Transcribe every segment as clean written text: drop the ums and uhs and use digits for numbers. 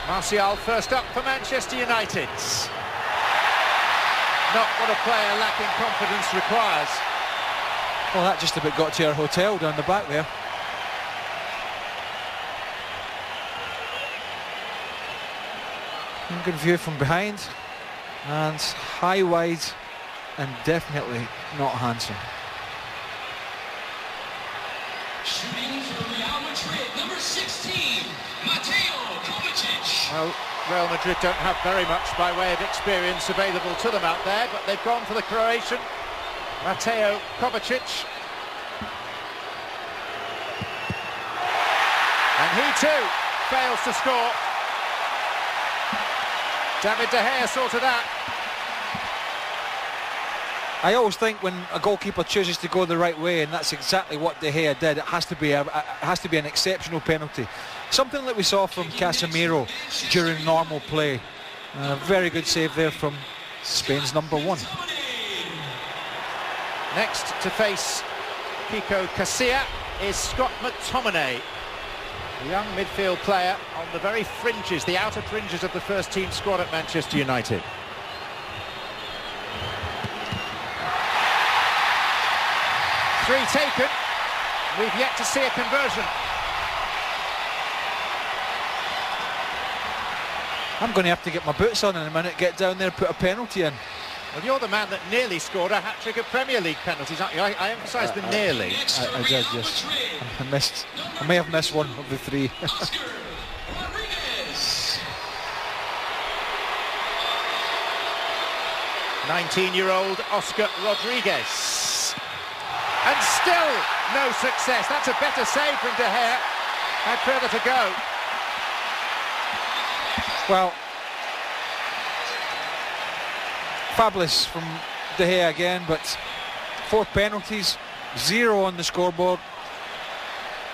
Martial first up for Manchester United. Not what a player lacking confidence requires. Well, that just about got to our hotel down the back there. Good view from behind, and high, wide, and definitely not handsome. Shooting for Real Madrid, number 16, Nacho Kovacic. Well, Real Madrid don't have very much by way of experience available to them out there, but they've gone for the Croatian, Nacho Kovacic. And he too fails to score. David De Gea sorted that. I always think when a goalkeeper chooses to go the right way, and that's exactly what De Gea did, it has to be an exceptional penalty. Something that we saw from Casemiro during normal play. Very good save there from Spain's number 1. Next to face Kiko Casilla is Scott McTominay, a young midfield player on the very fringes, the outer fringes of the first team squad at Manchester United. Three taken. We've yet to see a conversion. I'm going to have to get my boots on in a minute, get down there, put a penalty in. Well, you're the man that nearly scored a hat-trick of Premier League penalties, aren't you? I emphasise the nearly. I did, yes. I may have missed one of the 3. 19-year-old Oscar Rodriguez. And still no success. That's a better save from De Gea. Had further to go. Well, fabulous from De Gea again, but 4 penalties, 0 on the scoreboard.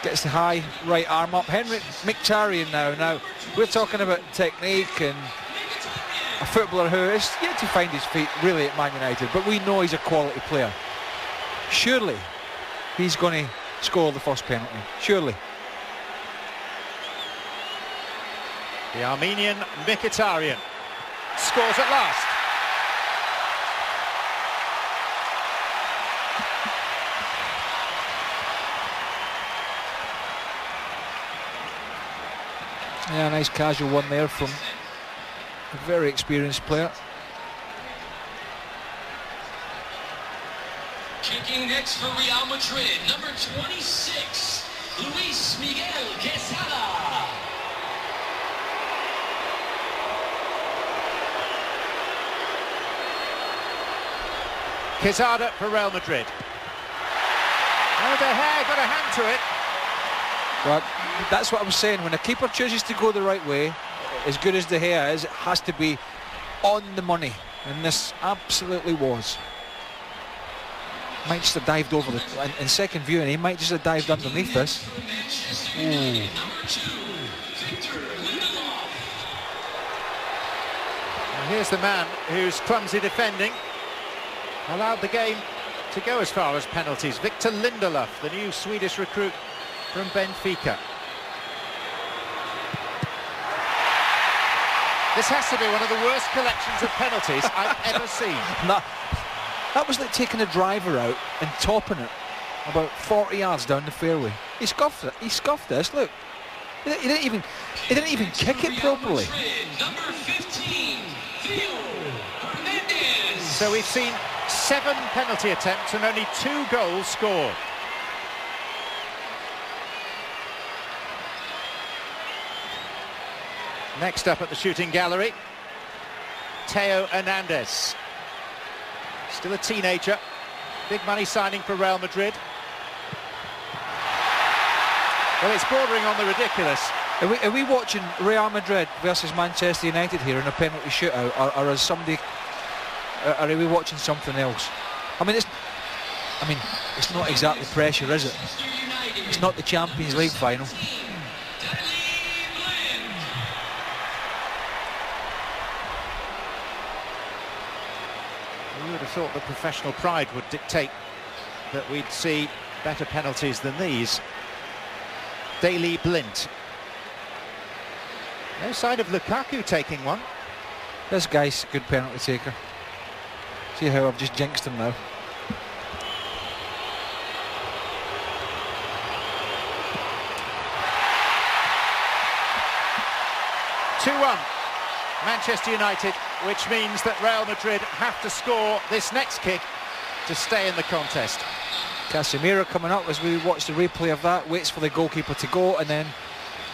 Gets the high right arm up. Henrik Mkhitaryan now. We're talking about technique and a footballer who is yet to find his feet really at Man United, but we know he's a quality player. Surely he's going to score the first penalty. Surely. The Armenian Mkhitaryan scores at last. Yeah, nice casual one there from a very experienced player. Kicking next for Real Madrid, number 26, Luis Miguel Quesada. Quesada for Real Madrid. Oh, De Gea got a hand to it. Well, that's what I was saying. When a keeper chooses to go the right way, as good as De Gea is, it has to be on the money. And this absolutely was. Might just have dived over in second view, and he might just have dived underneath this. Ooh. And here's the man whose clumsy defending allowed the game to go as far as penalties. Victor Lindelof, the new Swedish recruit from Benfica. This has to be one of the worst collections of penalties I've ever seen. No, that was like taking a driver out and topping it about 40 yards down the fairway. He scuffed it. He scuffed this. Look, he didn't even kick it properly. Number 15, Theo Hernandez. So we've seen 7 penalty attempts and only 2 goals scored. Next up at the shooting gallery, Theo Hernandez. Still a teenager. Big money signing for Real Madrid. Well, it's bordering on the ridiculous. Are we watching Real Madrid versus Manchester United here in a penalty shootout, or is somebody? Or are we watching something else? I mean, it's not exactly pressure, is it? It's not the Champions League final. You would have thought that professional pride would dictate that we'd see better penalties than these. Daley Blind. No sign of Lukaku taking one. This guy's a good penalty taker. See how I've just jinxed him now. Manchester United, which means that Real Madrid have to score this next kick to stay in the contest. Casemiro coming up as we watch the replay of that, waits for the goalkeeper to go and then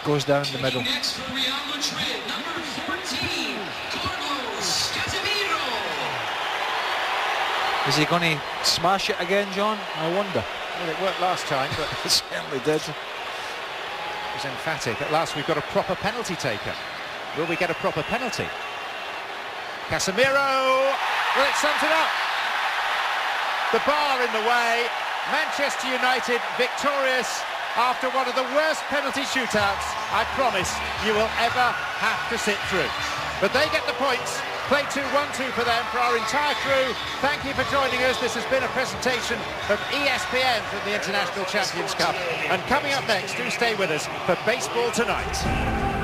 goes down the middle. Next for Real Madrid, number 14, Carlos Casemiro. Is he going to smash it again, John? I wonder. Well, it worked last time, but It certainly did. it was emphatic. At last we've got a proper penalty taker. Will we get a proper penalty? Casemiro! Well, it sums it up. The bar in the way. Manchester United victorious after one of the worst penalty shootouts I promise you will ever have to sit through. But they get the points. Play 2-1-2 for them, for our entire crew. Thank you for joining us. This has been a presentation of ESPN from the International Champions Cup. And coming up next, do stay with us for Baseball Tonight.